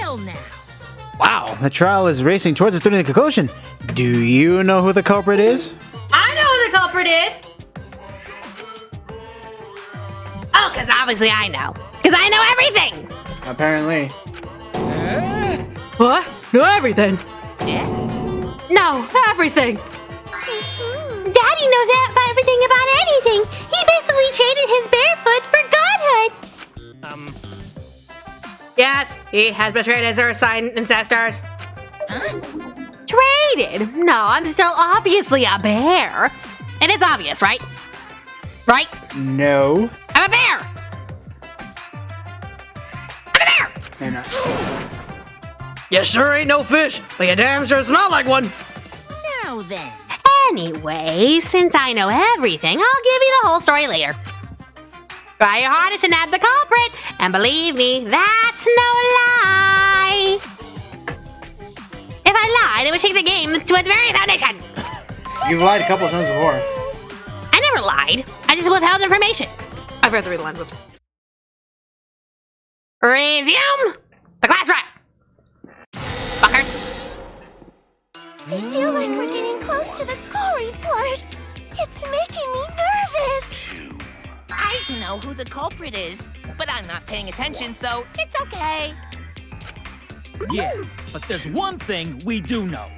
trial now. Wow, the trial is racing towards the student conclusion. Do you know who the culprit is? I know who the culprit is. Oh, because obviously I know. Because I know everything. Apparently. What? Know everything? Yeah. No, everything. Daddy knows everything about anything. He basically traded his barefoot for godhood. Yes, he has betrayed his earth sign ancestors. Traded? No, I'm still obviously a bear. And it's obvious, right? Right? No. I'm a bear! I'm a bear! You're not. You sure ain't no fish, but you damn sure smell like one. Now then. Anyway, since I know everything, I'll give you the whole story later. Try your hardest to nab the culprit, and believe me, that's no lie. If I lied, it would shake the game to its very foundation. You've lied a couple of times before. I never lied. I just withheld information. I forgot to read the line. Whoops. Resume the class rep. Fuckers. I feel like we're getting close to the gory part. It's making me nervous. I don't know who the culprit is, but I'm not paying attention, so it's okay. Yeah, but there's one thing we do know.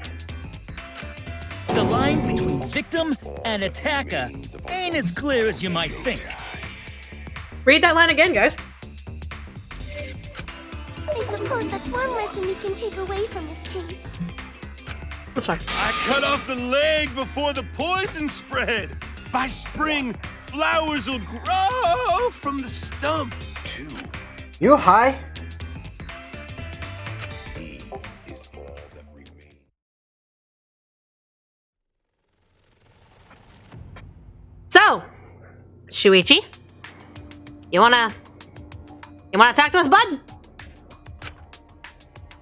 The line between victim and attacker ain't as clear as you might think. Read that line again, guys. I suppose that's one lesson we can take away from this case. I'm sorry. I cut off the leg before the poison spread. By spring, flowers will grow from the stump. You high? So, Shuichi, you wanna talk to us, bud?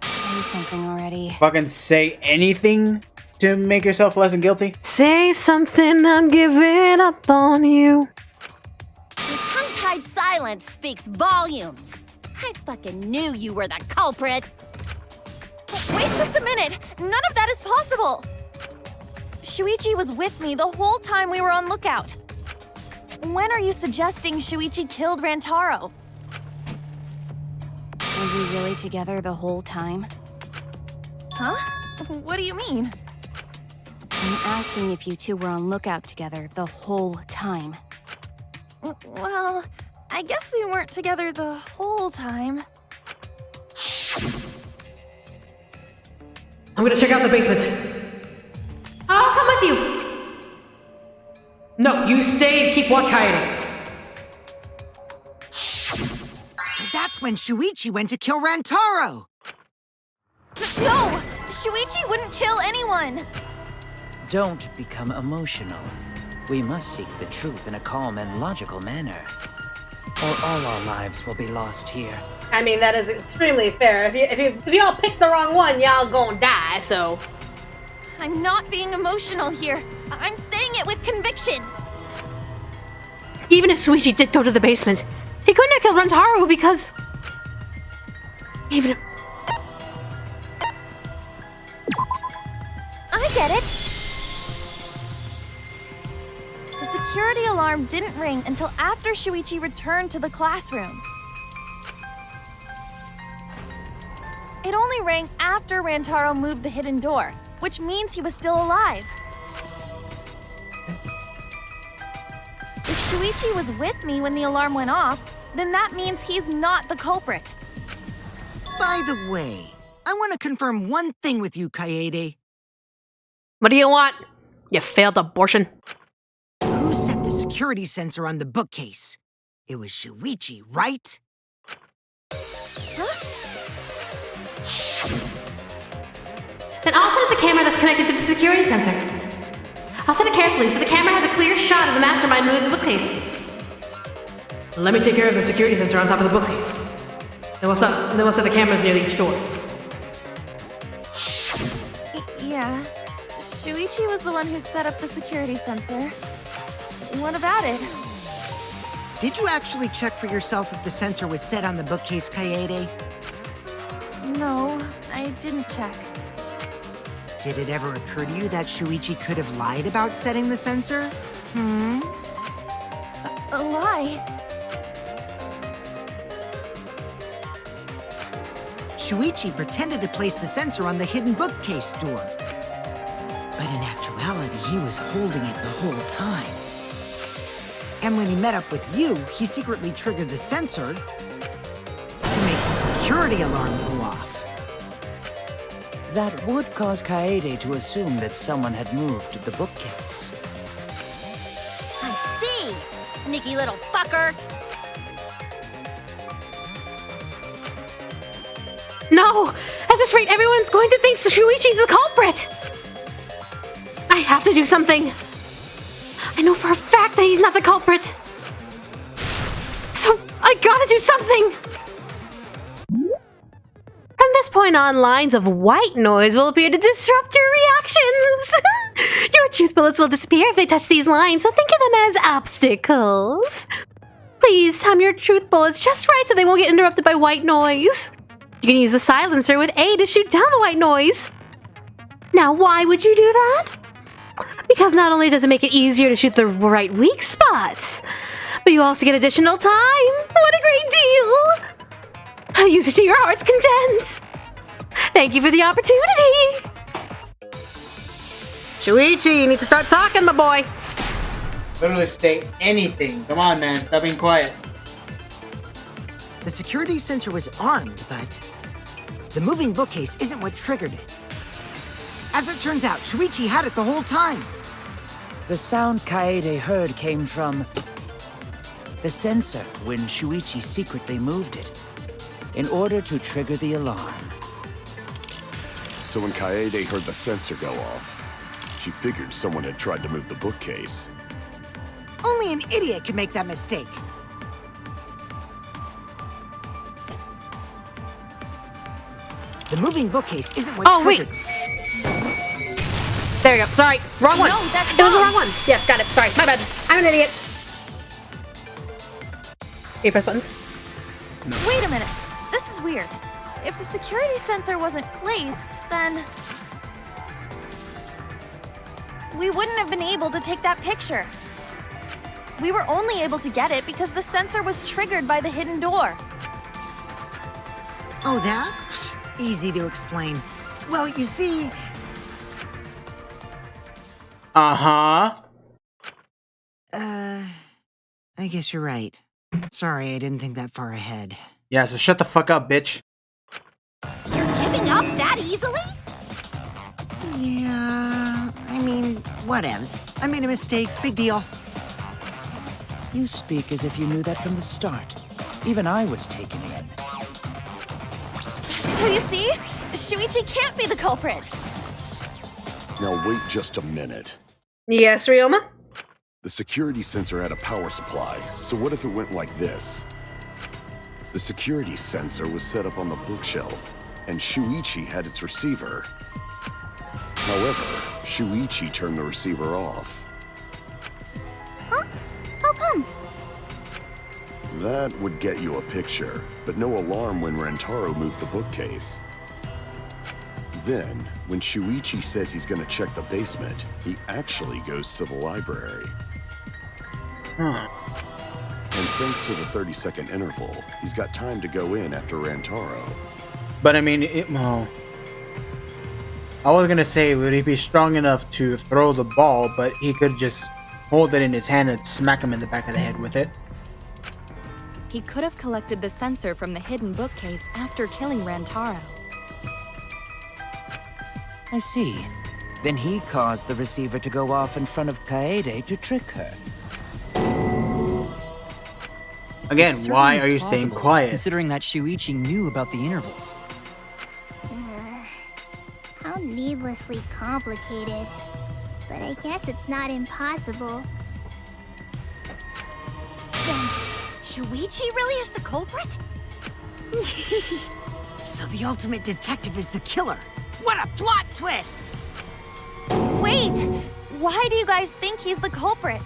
Say something already. Fucking say anything to make yourself less than guilty? Say something, I'm giving up on you. Your tongue-tied silence speaks volumes. I fucking knew you were the culprit. Wait just a minute! None of that is possible! Shuichi was with me the whole time we were on lookout. When are you suggesting Shuichi killed Rantaro? Were you really together the whole time? Huh? What do you mean? I'm asking if you two were on lookout together the whole time. Well, I guess we weren't together the whole time. I'm gonna check out the basement. I'll come with you. No, you stay and keep watch Kaede. So that's when Shuichi went to kill Rantaro! No! Shuichi wouldn't kill anyone! Don't become emotional. We must seek the truth in a calm and logical manner, or all our lives will be lost here. I mean, that is extremely fair. If y'all pick the wrong one, y'all gonna die, so... I'm not being emotional here. I'm saying it with conviction. Even if Shuichi did go to the basement, he couldn't have killed Rantaro because... Even if... I get it. The security alarm didn't ring until after Shuichi returned to the classroom. It only rang after Rantaro moved the hidden door, which means he was still alive. If Shuichi was with me when the alarm went off, then that means he's not the culprit. By the way, I want to confirm one thing with you, Kaede. What do you want? You failed abortion. Who set the security sensor on the bookcase? It was Shuichi, right? Then I'll set up the camera that's connected to the security sensor. I'll set it carefully so the camera has a clear shot of the mastermind moving the bookcase. Let me take care of the security sensor on top of the bookcase. Then we'll set the cameras near each door. Yeah. Shuichi was the one who set up the security sensor. What about it? Did you actually check for yourself if the sensor was set on the bookcase, Kaede? No, I didn't check. Did it ever occur to you that Shuichi could have lied about setting the sensor? A lie? Shuichi pretended to place the sensor on the hidden bookcase door. But in actuality, he was holding it the whole time. And when he met up with you, he secretly triggered the sensor to make the security alarm go off. That would cause Kaede to assume that someone had moved the bookcase. I see! Sneaky little fucker! No! At this rate, everyone's going to think Shuichi's the culprit! I have to do something! I know for a fact that he's not the culprit! So, I gotta do something! From this point on, lines of white noise will appear to disrupt your reactions. Your truth bullets will disappear if they touch these lines, so think of them as obstacles. Please time your truth bullets just right so they won't get interrupted by white noise. You can use the silencer with A to shoot down the white noise. Now, why would you do that? Because not only does it make it easier to shoot the right weak spots, but you also get additional time. What a great deal! Use it to your heart's content. Thank you for the opportunity. Shuichi, you need to start talking, my boy. Literally state anything. Come on, man. Stop being quiet. The security sensor was armed, but the moving bookcase isn't what triggered it. As it turns out, Shuichi had it the whole time. The sound Kaede heard came from the sensor when Shuichi secretly moved it, in order to trigger the alarm. So when Kaede heard the sensor go off, she figured someone had tried to move the bookcase. Only an idiot could make that mistake. The moving bookcase isn't what triggered. There we go. Sorry. Wrong one. No, that's It was the wrong. wrong one. Yeah, got it. Sorry. My bad. I'm an idiot. Hey, press buttons. Wait a minute. This is weird. If the security sensor wasn't placed, then we wouldn't have been able to take that picture. We were only able to get it because the sensor was triggered by the hidden door. Oh, that? Easy to explain. Well, you see... Uh-huh. I guess you're right. Sorry, I didn't think that far ahead. Yeah, so shut the fuck up, bitch. You're giving up that easily? Yeah, I mean, whatevs. I made a mistake, big deal. You speak as if you knew that from the start. Even I was taken in. So you see, Shuichi can't be the culprit. Now wait just a minute. Yes, Ryoma? The security sensor had a power supply, so what if it went like this? The security sensor was set up on the bookshelf, and Shuichi had its receiver. However, Shuichi turned the receiver off. Huh? How come? That would get you a picture, but no alarm when Rantaro moved the bookcase. Then, when Shuichi says he's gonna check the basement, he actually goes to the library. Huh. And thanks to the 30-second interval, he's got time to go in after Rantaro. But I mean, well, I was gonna say, would he be strong enough to throw the ball, but he could just hold it in his hand and smack him in the back of the head with it. He could have collected the sensor from the hidden bookcase after killing Rantaro. I see. Then he caused the receiver to go off in front of Kaede to trick her. Again, It's why certainly are you staying plausible, quiet? Considering that Shuichi knew about the intervals. How needlessly complicated. But I guess it's not impossible. Then, Shuichi really is the culprit? So the ultimate detective is the killer. What a plot twist! Wait! Why do you guys think he's the culprit?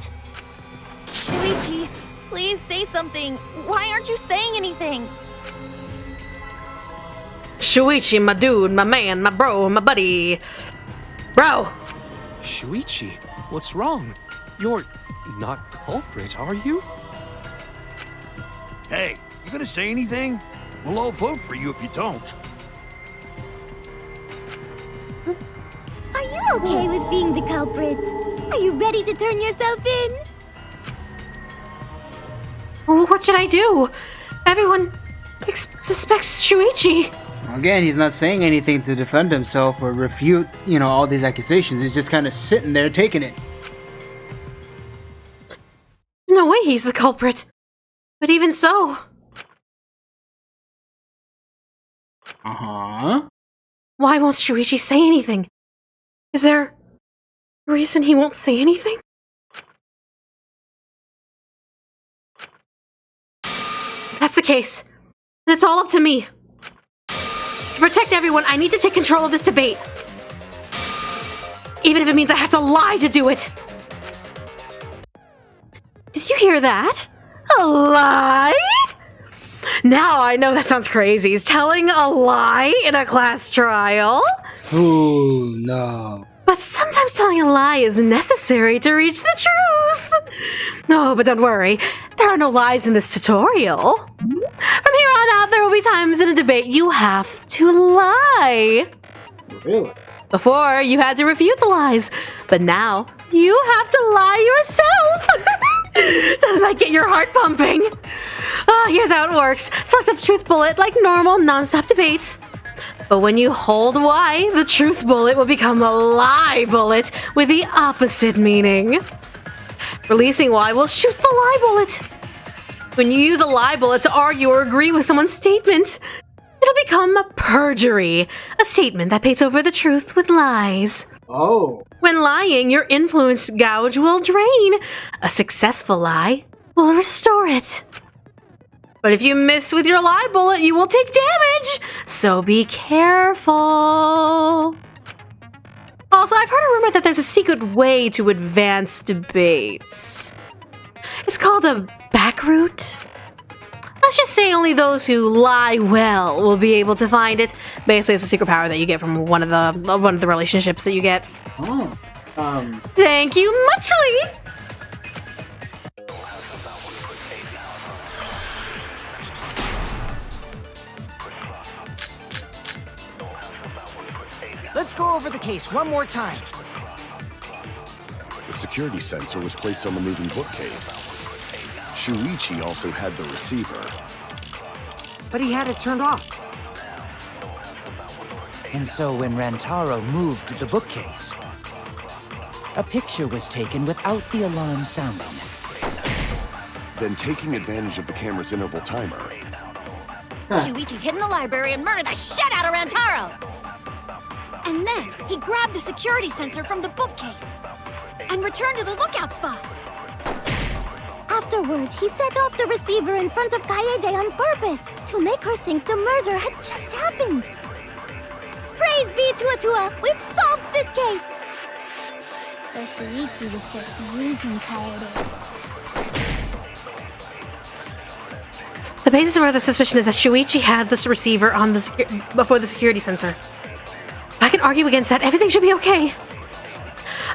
Shuichi, please say something. Why aren't you saying anything? Shuichi, my dude, my man, my bro, my buddy. Bro! Shuichi, what's wrong? You're not culprit, are you? Hey, you gonna say anything? We'll all vote for you if you don't. Are you okay with being the culprit? Are you ready to turn yourself in? What should I do? Everyone suspects Shuichi. Again, he's not saying anything to defend himself or refute, all these accusations. He's just kind of sitting there taking it. There's no way he's the culprit. But even so... Uh-huh. Why won't Shuichi say anything? Is there a reason he won't say anything? If that's the case, then it's all up to me. To protect everyone, I need to take control of this debate. Even if it means I have to lie to do it. Did you hear that? A lie? Now I know that sounds crazy. He's telling a lie in a class trial? Ooh, no. But sometimes telling a lie is necessary to reach the truth. No, but don't worry. There are no lies in this tutorial. From here on out, there will be times in a debate you have to lie. Really? Before, you had to refute the lies. But now, you have to lie yourself. Doesn't that get your heart pumping? Here's how it works. Select a truth bullet like normal non-stop debates. But when you hold Y, the truth bullet will become a lie bullet with the opposite meaning. Releasing Y will shoot the lie bullet. When you use a lie bullet to argue or agree with someone's statement, it'll become a perjury, a statement that paints over the truth with lies. Oh. When lying, your influence gouge will drain. A successful lie will restore it. But if you miss with your lie bullet, you will take damage. So be careful. Also, I've heard a rumor that there's a secret way to advance debates. It's called a back route. Let's just say only those who lie well will be able to find it. Basically, it's a secret power that you get from one of the relationships that you get. Oh. Thank you muchly. Let's go over the case one more time. The security sensor was placed on the moving bookcase. Shuichi also had the receiver. But he had it turned off. And so when Rantaro moved the bookcase, a picture was taken without the alarm sounding. Then taking advantage of the camera's interval timer, Shuichi hid in the library and murdered the shit out of Rantaro! And then he grabbed the security sensor from the bookcase and returned to the lookout spot. Afterwards, he set off the receiver in front of Kaede on purpose to make her think the murder had just happened. Praise be Tua! We've solved this case! So Shuichi was just using Kaede. The basis of our suspicion is that Shuichi had this receiver on before the security sensor. If I can argue against that, everything should be okay.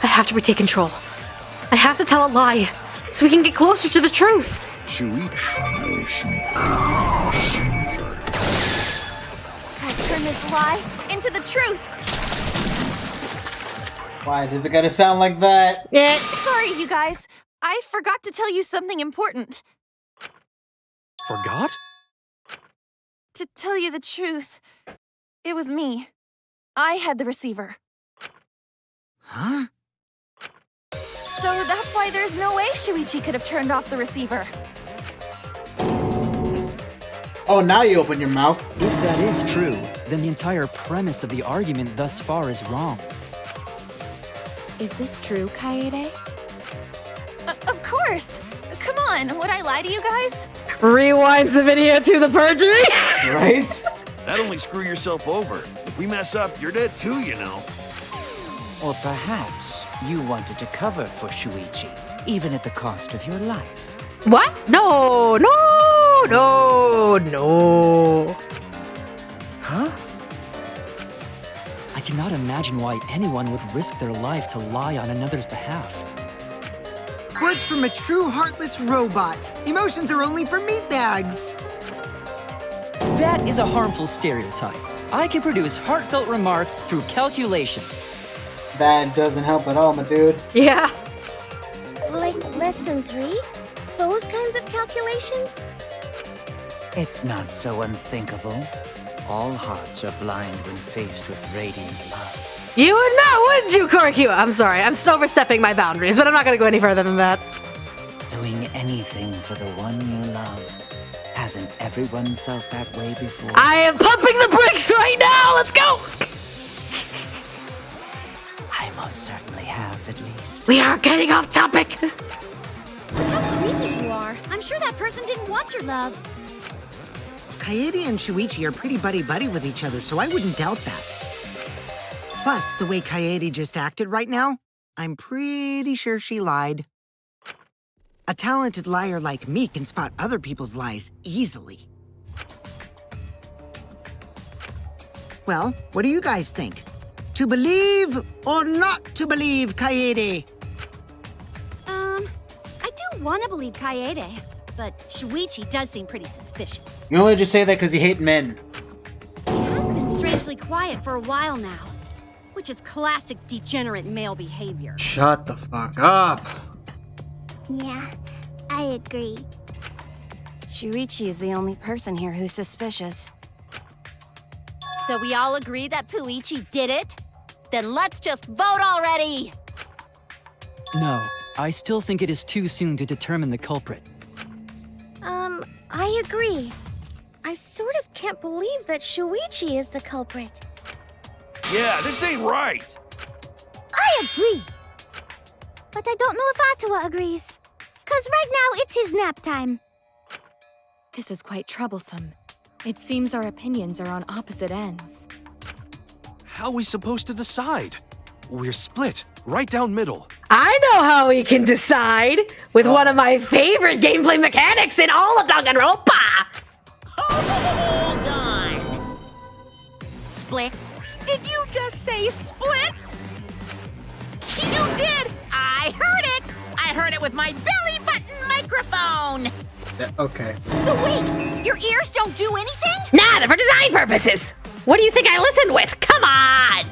I have to retake control. I have to tell a lie, so we can get closer to the truth. Let's turn this lie into the truth. Why does it gotta sound like that? Yeah. Sorry, you guys. I forgot to tell you something important. Forgot? To tell you the truth, it was me. I had the receiver. Huh? So that's why there's no way Shuichi could have turned off the receiver. Oh, now you open your mouth. If that is true, then the entire premise of the argument thus far is wrong. Is this true, Kaede? Of course! Come on, would I lie to you guys? Rewinds the video to the perjury. Right? That'd only screw yourself over. If we mess up, you're dead too, you know. Or perhaps you wanted to cover for Shuichi, even at the cost of your life. What? No. Huh? cannot imagine why anyone would risk their life to lie on another's behalf. Words from a true heartless robot. Emotions are only for meatbags. That is a harmful stereotype. I can produce heartfelt remarks through calculations. That doesn't help at all, my dude. Yeah. Like less than 3? Those kinds of calculations? It's not so unthinkable. All hearts are blind when faced with radiant love. You would know, wouldn't you, Korikua? I'm sorry, I'm still overstepping my boundaries, but I'm not gonna go any further than that. Doing anything for the one you love. Hasn't everyone felt that way before? I am pumping the brakes right now! Let's go! I most certainly have, at least. We are getting off topic! How creepy you are. I'm sure that person didn't want your love. Kaede and Shuichi are pretty buddy-buddy with each other, so I wouldn't doubt that. Plus, the way Kaede just acted right now, I'm pretty sure she lied. A talented liar like me can spot other people's lies easily. Well, what do you guys think? To believe or not to believe Kaede? I do want to believe Kaede, but Shuichi does seem pretty suspicious. You only just say that because you hate men. He has been strangely quiet for a while now, which is classic degenerate male behavior. Shut the fuck up. Yeah, I agree. Shuichi is the only person here who's suspicious. So we all agree that Puichi did it? Then let's just vote already! No, I still think it is too soon to determine the culprit. I agree. I sort of can't believe that Shuichi is the culprit. Yeah, this ain't right. I agree. But I don't know if Atua agrees. 'Cause right now it's his nap time. This is quite troublesome. It seems our opinions are on opposite ends. How are we supposed to decide? We're split, right down middle. I know how we can decide! With one of my favorite gameplay mechanics in all of DanganRonpa! Hold on! Split? Did you just say split? You did! I heard it! I heard it with my belly button microphone! Okay. So wait, your ears don't do anything? Not for design purposes! What do you think I listened with? Come on!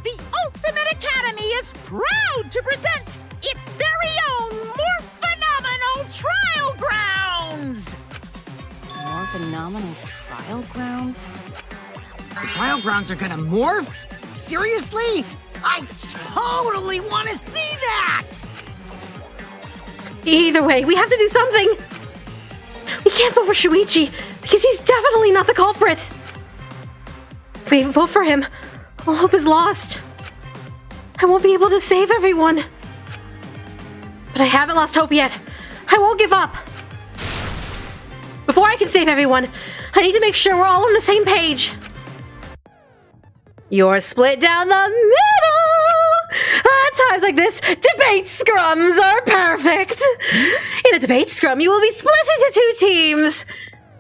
The Ultimate Academy is proud to present its very own more phenomenal trial grounds! More phenomenal trial grounds? The trial grounds are gonna morph? Seriously? I totally want to see that! Either way, we have to do something! We can't vote for Shuichi, because he's definitely not the culprit! If we vote for him, all hope is lost. I won't be able to save everyone. But I haven't lost hope yet. I won't give up. Before I can save everyone, I need to make sure we're all on the same page. You're split down the middle! At times like this, debate scrums are perfect! In a debate scrum, you will be split into 2 teams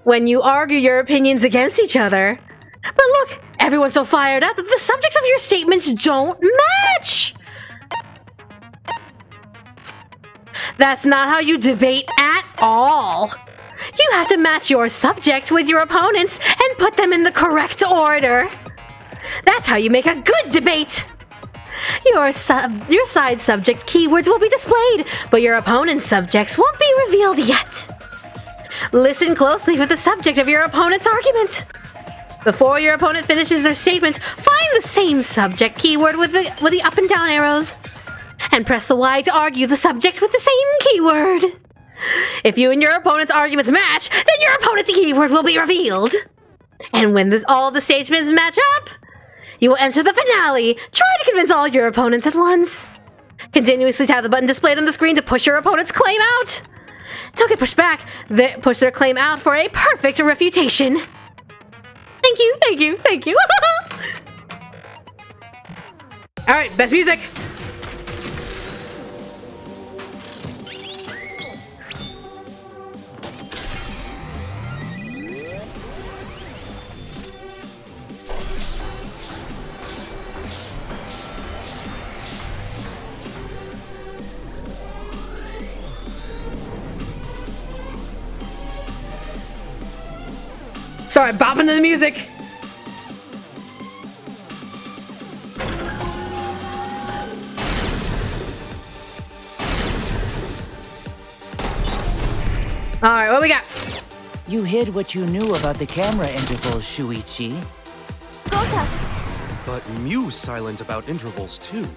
when you argue your opinions against each other. But look, everyone's so fired up that the subjects of your statements don't match! That's not how you debate at all. You have to match your subject with your opponents and put them in the correct order. That's how you make a good debate. Your side subject keywords will be displayed, but your opponent's subjects won't be revealed yet. Listen closely for the subject of your opponent's argument. Before your opponent finishes their statement, find the same subject keyword with the up and down arrows, and press the Y to argue the subject with the same keyword. If you and your opponent's arguments match, then your opponent's keyword will be revealed. And when all the statements match up, you will enter the finale. Try to convince all your opponents at once. Continuously tap the button displayed on the screen to push your opponent's claim out. Don't get pushed back. Push their claim out for a perfect refutation. Thank you, thank you, thank you. Alright, best music. Sorry, bopping to the music. Alright, what we got? You hid what you knew about the camera intervals, Shuichi. Gota! But Mew's silent about intervals too.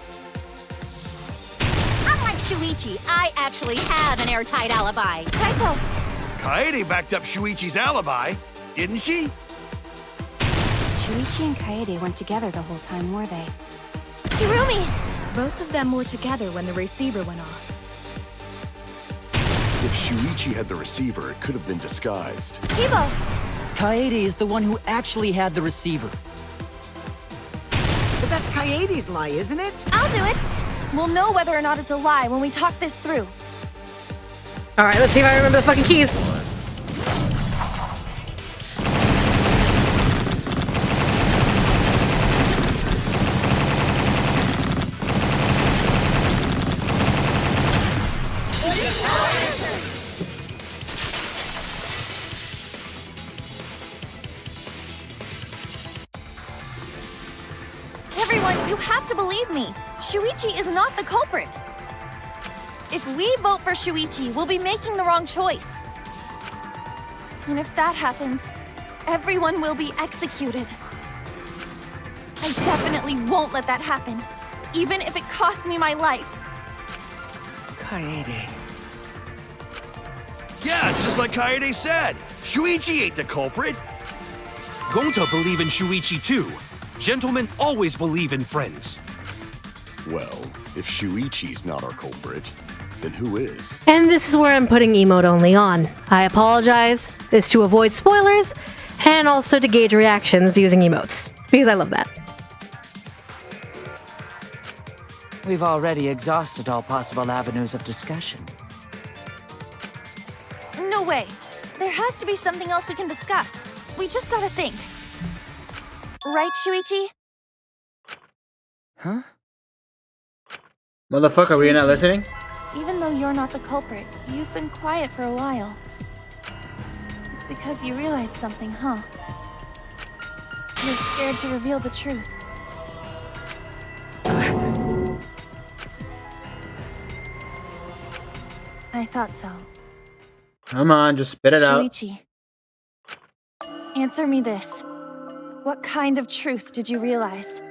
Unlike Shuichi, I actually have an airtight alibi. Kaito! Kaede backed up Shuichi's alibi, didn't she? Shuichi and Kaede weren't together the whole time, were they? Hirumi! Both of them were together when the receiver went off. If Shuichi had the receiver, it could have been disguised. Kibo! Kaede is the one who actually had the receiver. But that's Kaede's lie, isn't it? I'll do it! We'll know whether or not it's a lie when we talk this through. Alright, let's see if I remember the fucking keys. Everyone, you have to believe me. Shuichi is not the culprit. If we vote for Shuichi, we'll be making the wrong choice. And if that happens, everyone will be executed. I definitely won't let that happen, even if it costs me my life. Kaede. Yeah, it's just like Kaede said. Shuichi ain't the culprit. Gota believe in Shuichi too. Gentlemen always believe in friends. Well, if Shuichi's not our culprit, then who is? And this is where I'm putting emote only on. I apologize. This to avoid spoilers, and also to gauge reactions using emotes, because I love that. We've already exhausted all possible avenues of discussion. No way. There has to be something else we can discuss. We just gotta think. Right, Shuichi? Huh? Motherfucker, were you not listening? Even though you're not the culprit, you've been quiet for a while. It's because you realized something, huh? You're scared to reveal the truth. I thought so. Come on, just spit it out. Shuichi, answer me this. What kind of truth did you realize?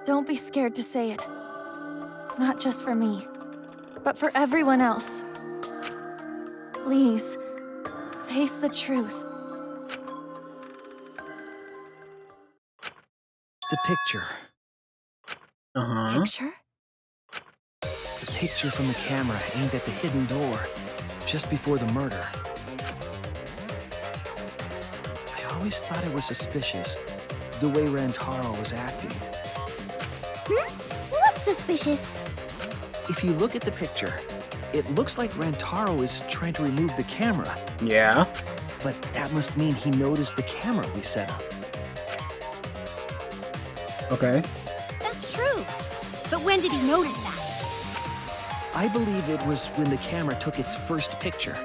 Don't be scared to say it. Not just for me, but for everyone else. Please, face the truth. The picture. Uh-huh. Picture? The picture from the camera aimed at the hidden door, just before the murder. I always thought it was suspicious, the way Rantaro was acting. What's suspicious? If you look at the picture, it looks like Rantaro is trying to remove the camera. Yeah. But that must mean he noticed the camera we set up. Okay. That's true. But when did he notice that? I believe it was when the camera took its first picture.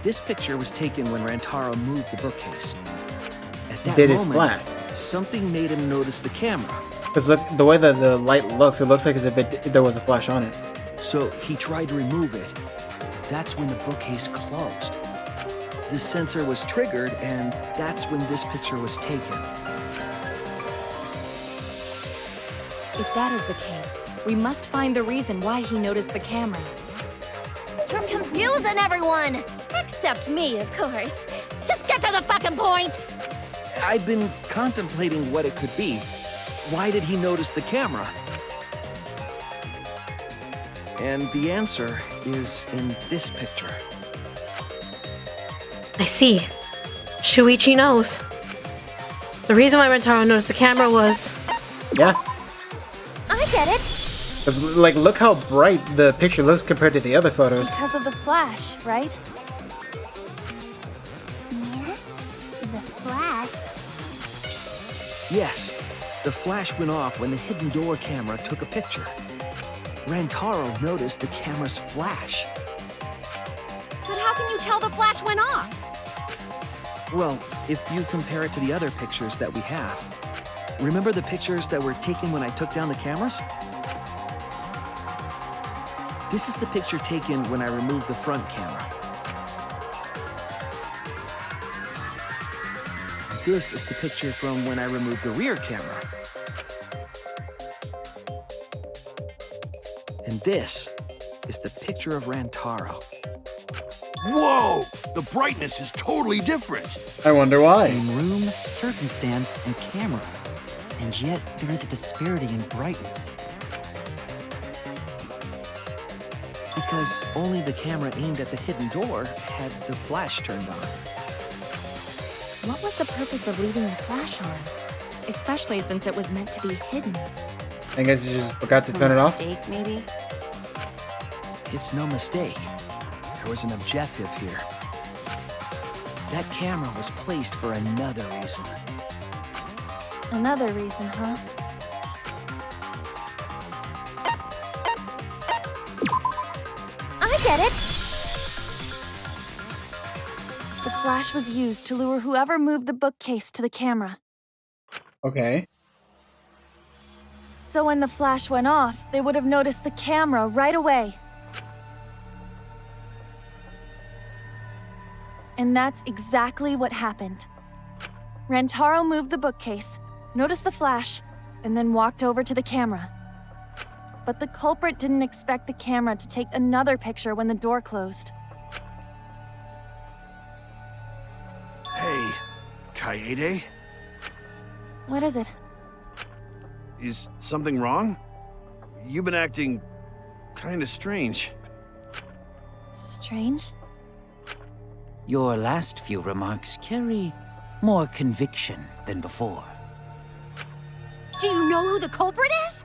This picture was taken when Rantaro moved the bookcase. At that Did it moment, flash? something made him notice the camera. Because look, the way that the light looks, it looks like as if there was a flash on it. So he tried to remove it. That's when the bookcase closed. The sensor was triggered, and that's when this picture was taken. If that is the case, we must find the reason why he noticed the camera. You're confusing everyone! Except me, of course. Just get to the fucking point! I've been contemplating what it could be. Why did he notice the camera? And the answer is in this picture. I see. Shuichi knows. The reason why Rantaro noticed the camera was... Yeah. I get it. 'Cause, like, look how bright the picture looks compared to the other photos. Because of the flash, right? The flash? Yes, the flash went off when the hidden door camera took a picture. Rantaro noticed the camera's flash. But how can you you tell the flash went off? Well, if you compare it to the other pictures that we have. Remember the pictures that were taken when I took down the cameras? This is the picture taken when I removed the front camera. This is the picture from when I removed the rear camera. And this is the picture of Rantaro. Whoa! The brightness is totally different. I wonder why. Same room, circumstance, and camera. And yet, there is a disparity in brightness. Because only the camera aimed at the hidden door had the flash turned on. What was the purpose of leaving the flash on? Especially since it was meant to be hidden. I guess you just forgot to turn it off. Mistake, maybe? It's no mistake. There was an objective here. That camera was placed for another reason. Another reason, huh? I get it! The flash was used to lure whoever moved the bookcase to the camera. Okay. So when the flash went off, they would have noticed the camera right away. And that's exactly what happened. Rantaro moved the bookcase, noticed the flash, and then walked over to the camera. But the culprit didn't expect the camera to take another picture when the door closed. Hey, Kaede? What is it? Is something wrong? You've been acting kinda strange. Strange? Your last few remarks carry more conviction than before. Do you know who the culprit is?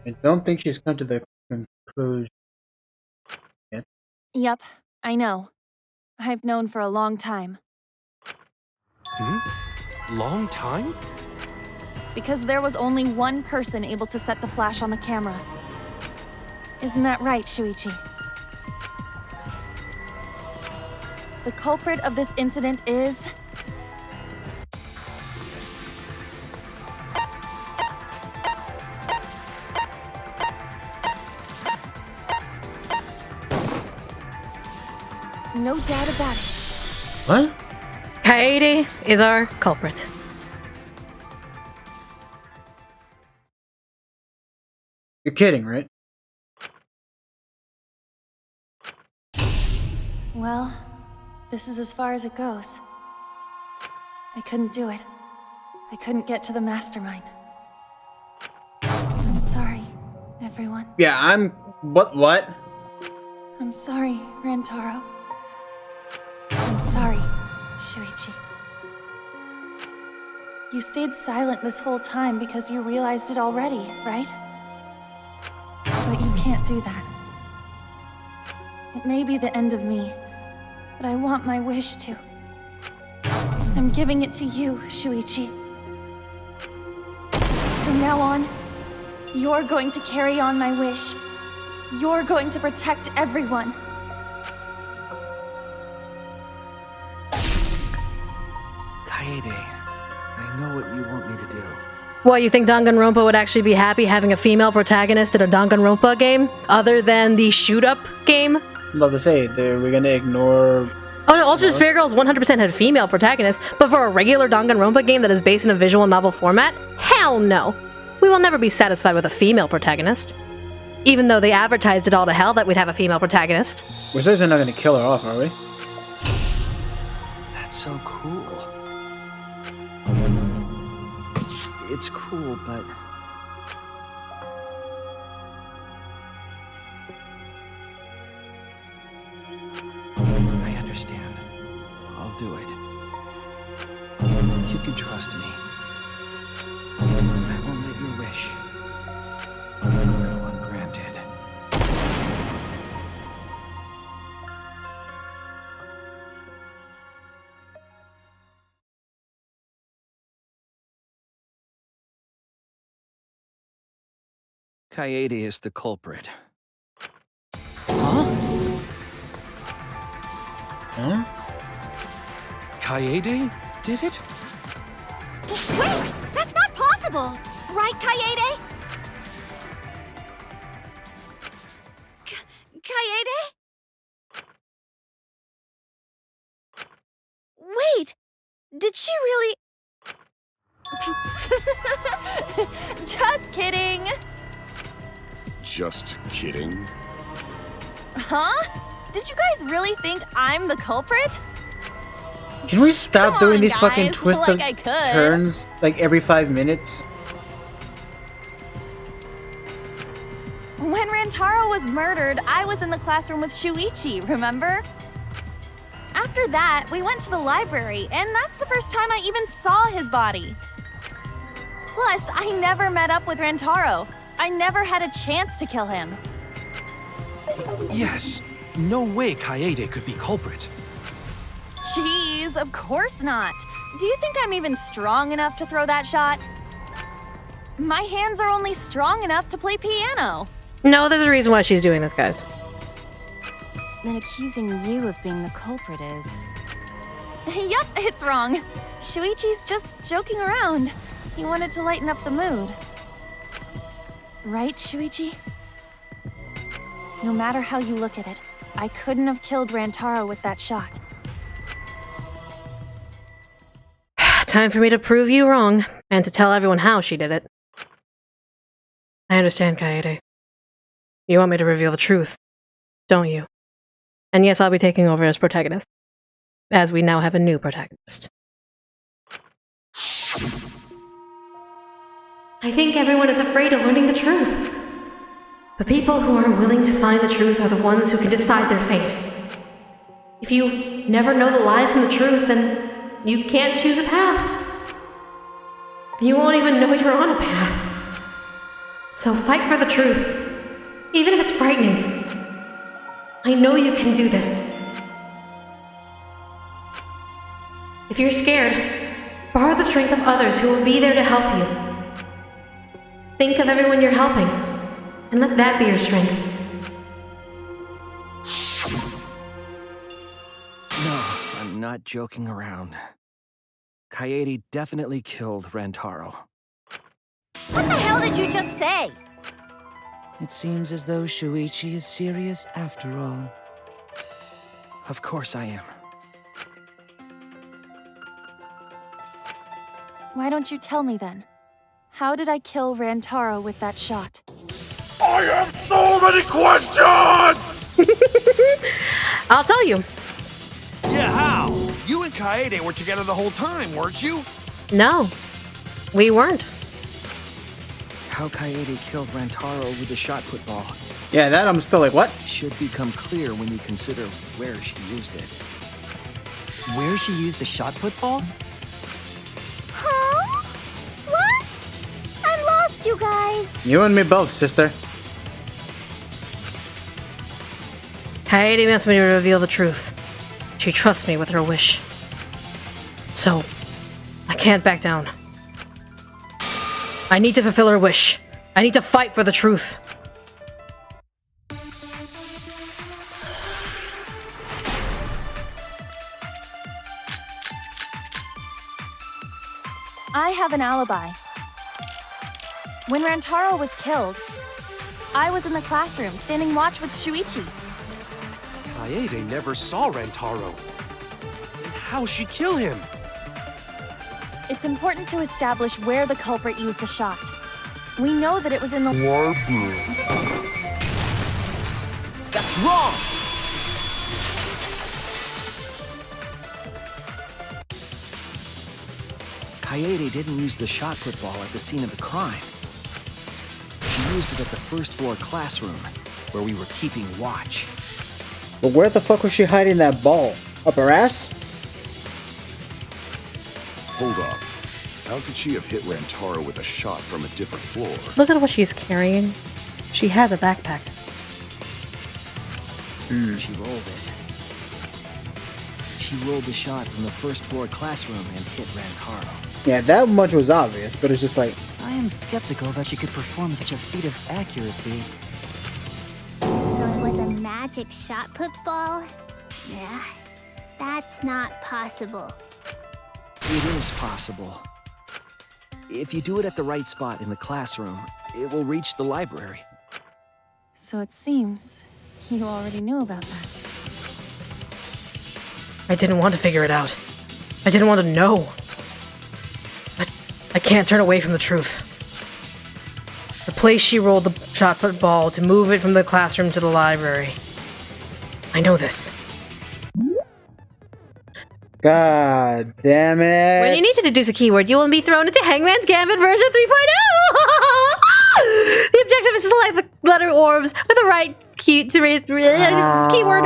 I don't think she's come to the conclusion yet. Yep, I know. I've known for a long time. Long time? Because there was only one person able to set the flash on the camera. Isn't that right, Shuichi? The culprit of this incident is... no doubt about it. What? Kaede is our culprit. You're kidding, right? Well, this is as far as it goes. I couldn't do it. I couldn't get to the mastermind. I'm sorry, everyone. Yeah, I'm... What? I'm sorry, Rantaro. I'm sorry, Shuichi. You stayed silent this whole time because you realized it already, right? But you can't do that. It may be the end of me, but I want my wish to. I'm giving it to you, Shuichi. From now on, you're going to carry on my wish. You're going to protect everyone. Kaede, I know what you want me to do. What, you think DanganRonpa would actually be happy having a female protagonist in a DanganRonpa game? Other than the shoot-up game? Love to say, we're gonna ignore... Oh no, Ultra Spirit Girls 100% had female protagonists, but for a regular Danganronpa game that is based in a visual novel format? Hell no! We will never be satisfied with a female protagonist. Even though they advertised it all to hell that we'd have a female protagonist. We're certainly not gonna kill her off, are we? That's so cool. It's cool, but... I understand. I'll do it. You can trust me. I won't let your wish go ungranted. Kaede is the culprit. Huh? Huh? Kaede did it? Wait! That's not possible! Right, Kaede? Kaede? Wait! Did she really... Just kidding! Just kidding. Huh? Did you guys really think I'm the culprit? Can we stop Come doing on, these fucking guys, twisted like I could. turns like every 5 minutes? When Rantaro was murdered, I was in the classroom with Shuichi, remember? After that, we went to the library, and that's the first time I even saw his body. Plus, I never met up with Rantaro. I never had a chance to kill him. Yes. No way Kaede could be culprit. Jeez, of course not. Do you think I'm even strong enough to throw that shot? My hands are only strong enough to play piano. No, there's a reason why she's doing this, guys. Then accusing you of being the culprit is... Yep, it's wrong. Shuichi's just joking around. He wanted to lighten up the mood. Right, Shuichi? No matter how you look at it, I couldn't have killed Rantaro with that shot. Time for me to prove you wrong, and to tell everyone how she did it. I understand, Kaede. You want me to reveal the truth, don't you? And yes, I'll be taking over as protagonist, as we now have a new protagonist. I think everyone is afraid of learning the truth. The people who are willing to find the truth are the ones who can decide their fate. If you never know the lies from the truth, then you can't choose a path. You won't even know you're on a path. So fight for the truth, even if it's frightening. I know you can do this. If you're scared, borrow the strength of others who will be there to help you. Think of everyone you're helping, and let that be your strength. No, I'm not joking around. Kaede definitely killed Rantaro. What the hell did you just say? It seems as though Shuichi is serious after all. Of course I am. Why don't you tell me then? How did I kill Rantaro with that shot? I have so many questions! I'll tell you. Yeah, how? You and Kaede were together the whole time, weren't you? No, we weren't. How Kaede killed Rantaro with the shot put ball Yeah, that I'm still like, what? should become clear when you consider where she used it. Where she used the shot put ball? Huh? What? I'm lost, you guys. You and me both, sister. Kaede wants me to reveal the truth. She trusts me with her wish. So, I can't back down. I need to fulfill her wish. I need to fight for the truth. I have an alibi. When Rantaro was killed, I was in the classroom standing watch with Shuichi. Kaede never saw Rantaro. Then how'd she kill him? It's important to establish where the culprit used the shot. We know that it was in the library. That's wrong! Kaede didn't use the shot put ball at the scene of the crime. She used it at the first floor classroom, where we were keeping watch. But where the fuck was she hiding that ball? Up her ass? Hold up. How could she have hit Rantaro with a shot from a different floor? Look at what she's carrying. She has a backpack. She rolled it. She rolled the shot from the first floor classroom and hit Rantaro. Yeah, that much was obvious, but it's just like... I am skeptical that she could perform such a feat of accuracy. So it was a magic shot put ball? Yeah. That's not possible. It is possible. If you do it at the right spot in the classroom, it will reach the library. So it seems you already knew about that. I didn't want to figure it out. I didn't want to know. But I can't turn away from the truth. The place she rolled the shot put ball to move it from the classroom to the library. I know this. God damn it. When you need to deduce a keyword, you will be thrown into Hangman's Gambit version 3.0! The objective is to select the letter orbs with the right key to read keyword.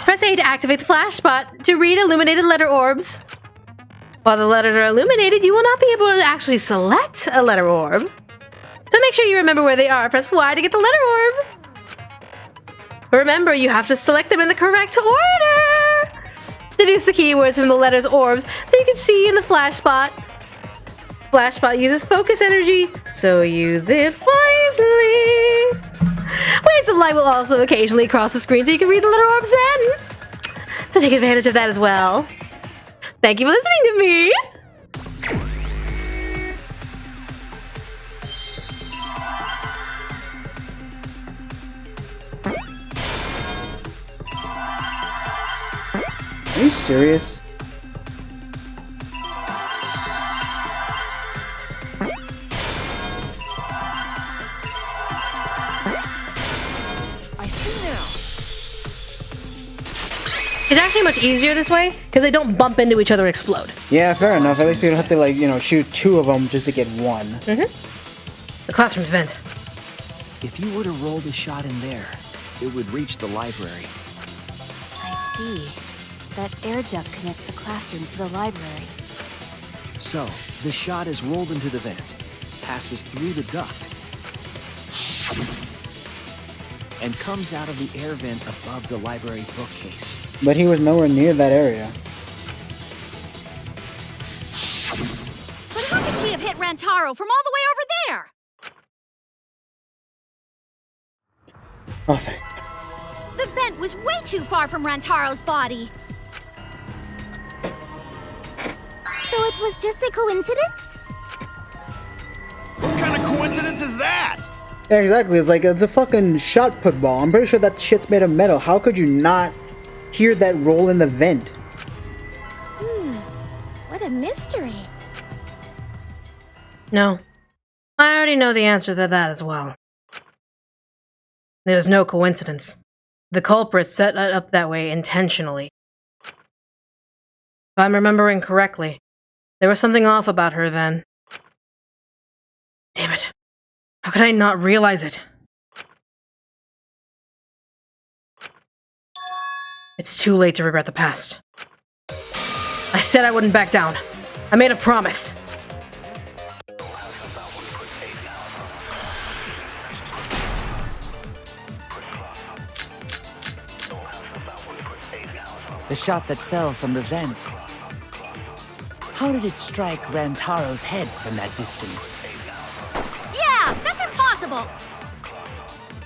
Press A to activate the flash spot to read illuminated letter orbs. While the letters are illuminated, you will not be able to actually select a letter orb. So make sure you remember where they are. Press Y to get the letter orb. Remember, you have to select them in the correct order. Deduce the keywords from the letters orbs that you can see in the flash spot. Flash spot uses focus energy, so use it wisely. Waves of light will also occasionally cross the screen so you can read the letter orbs then. So take advantage of that as well. Thank you for listening to me. Are you serious? I see now. It's actually much easier this way because they don't bump into each other and explode. Yeah, fair enough. At least you don't have to, like, shoot two of them just to get one. The classroom's vent. If you were to roll the shot in there, it would reach the library. I see. That air duct connects the classroom to the library. So, the shot is rolled into the vent, passes through the duct, and comes out of the air vent above the library bookcase. But he was nowhere near that area. But how could she have hit Rantaro from all the way over there? Nothing. The vent was way too far from Rantaro's body. So it was just a coincidence? What kind of coincidence is that? Yeah, exactly. It's like, it's a fucking shot put ball. I'm pretty sure that shit's made of metal. How could you not hear that roll in the vent? What a mystery. No. I already know the answer to that as well. There's no coincidence. The culprit set it up that way intentionally. If I'm remembering correctly, there was something off about her then. Damn it. How could I not realize it? It's too late to regret the past. I said I wouldn't back down. I made a promise. The shot that fell from the vent. How did it strike Rantaro's head from that distance? Yeah, that's impossible.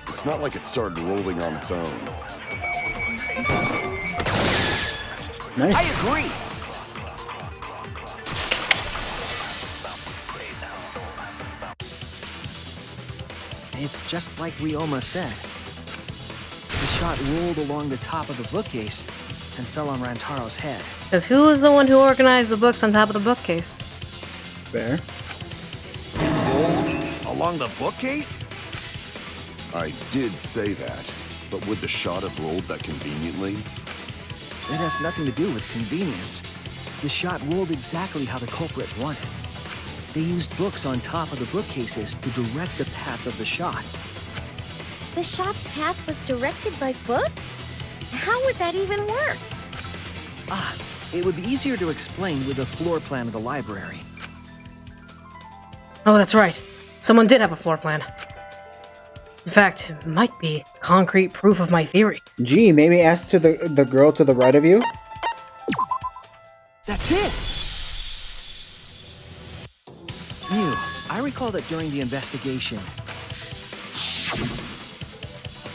It's not like it started rolling on its own. Nice. I agree. It's just like Ryoma said. The shot rolled along the top of the bookcase and fell on Rantaro's head. Because who was the one who organized the books on top of the bookcase? Fair. Rolled along the bookcase? I did say that, but would the shot have rolled that conveniently? It has nothing to do with convenience. The shot rolled exactly how the culprit wanted. They used books on top of the bookcases to direct the path of the shot. The shot's path was directed by books? How would that even work? It would be easier to explain with a floor plan of the library. Oh, that's right. Someone did have a floor plan. In fact, it might be concrete proof of my theory. Gee, maybe ask to the girl to the right of you? That's it! Mew, I recall that during the investigation,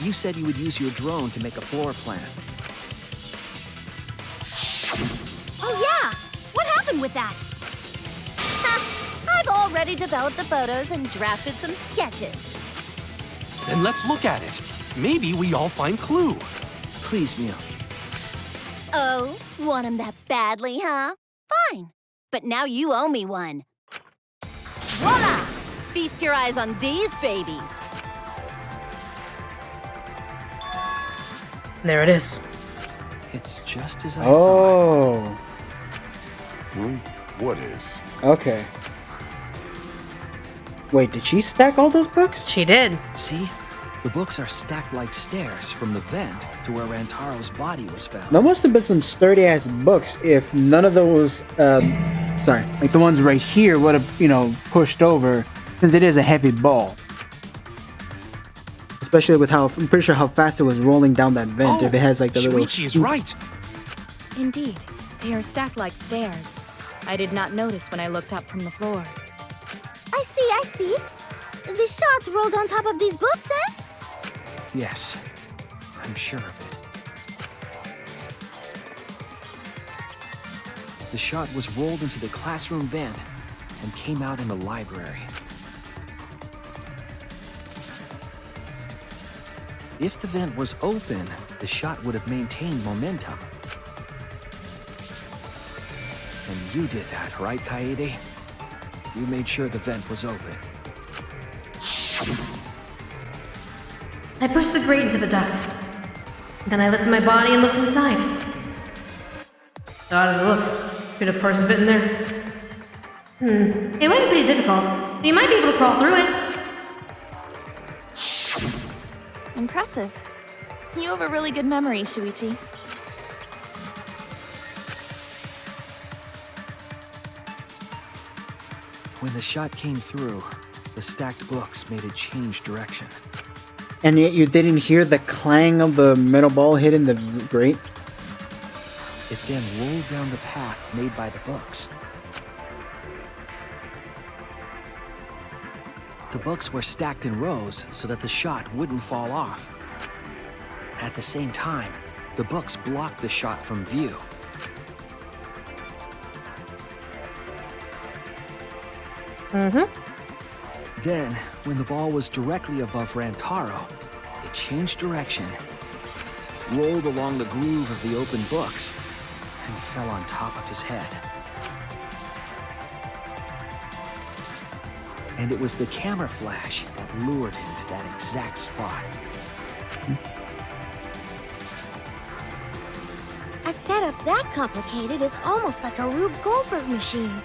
you said you would use your drone to make a floor plan. done with that. I've already developed the photos and drafted some sketches. Then let's look at it. Maybe we all find clue. Please, Mia. Oh, want him that badly, huh? Fine. But now you owe me one. Voila! Feast your eyes on these babies. There it is. It's just as I Oh. What is? Okay. Wait, did she stack all those books? She did. thought. See? The books are stacked like stairs from the vent to where Rantaro's body was found. There must have been some sturdy-ass books if none of those, sorry, like the ones right here would have, pushed over, since it is a heavy ball. Especially with I'm pretty sure how fast it was rolling down that vent if it has like the little... Shuichi is right. Indeed, they are stacked like stairs. I did not notice when I looked up from the floor. I see. The shot rolled on top of these books, eh? Yes, I'm sure of it. The shot was rolled into the classroom vent and came out in the library. If the vent was open, the shot would have maintained momentum. And you did that, right, Kaede? You made sure the vent was open. I pushed the grate into the duct. Then I lifted my body and looked inside. Odd as it looked. Could a person fit in there? It might be pretty difficult, but you might be able to crawl through it. Impressive. You have a really good memory, Shuichi. When the shot came through, the stacked books made it change direction. And yet you didn't hear the clang of the metal ball hitting the grate? It then rolled down the path made by the books. The books were stacked in rows so that the shot wouldn't fall off. At the same time, the books blocked the shot from view. Then, when the ball was directly above Rantaro, it changed direction, rolled along the groove of the open books, and fell on top of his head. And it was the camera flash that lured him to that exact spot. A setup that complicated is almost like a Rube Goldberg machine.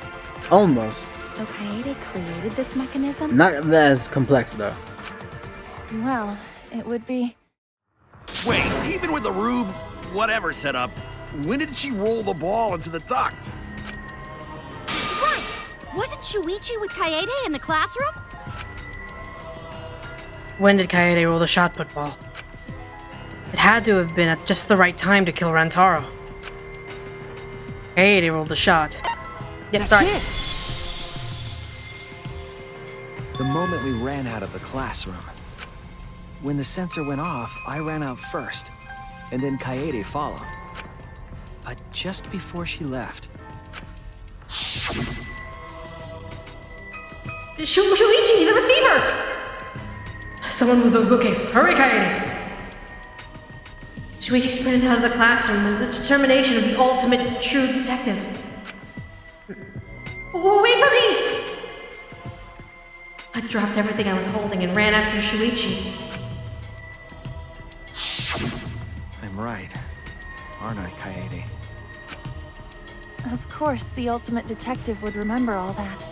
Almost. So Kaede created this mechanism? Not as complex though. Well, it would be... Wait, even with the Rube whatever setup, when did she roll the ball into the duct? That's right! Wasn't Shuichi with Kaede in the classroom? When did Kaede roll the shot put ball? It had to have been at just the right time to kill Rantaro. Kaede rolled the shot. Yep, sorry. The moment we ran out of the classroom. When the sensor went off, I ran out first, and then Kaede followed. But just before she left... Shuichi, the receiver! Someone move the bookcase. Hurry, Kaede! Shuichi sprinted out of the classroom with the determination of the ultimate true detective. Wait for me! I dropped everything I was holding and ran after Shuichi. I'm right, aren't I, Kaede? Of course, the ultimate detective would remember all that.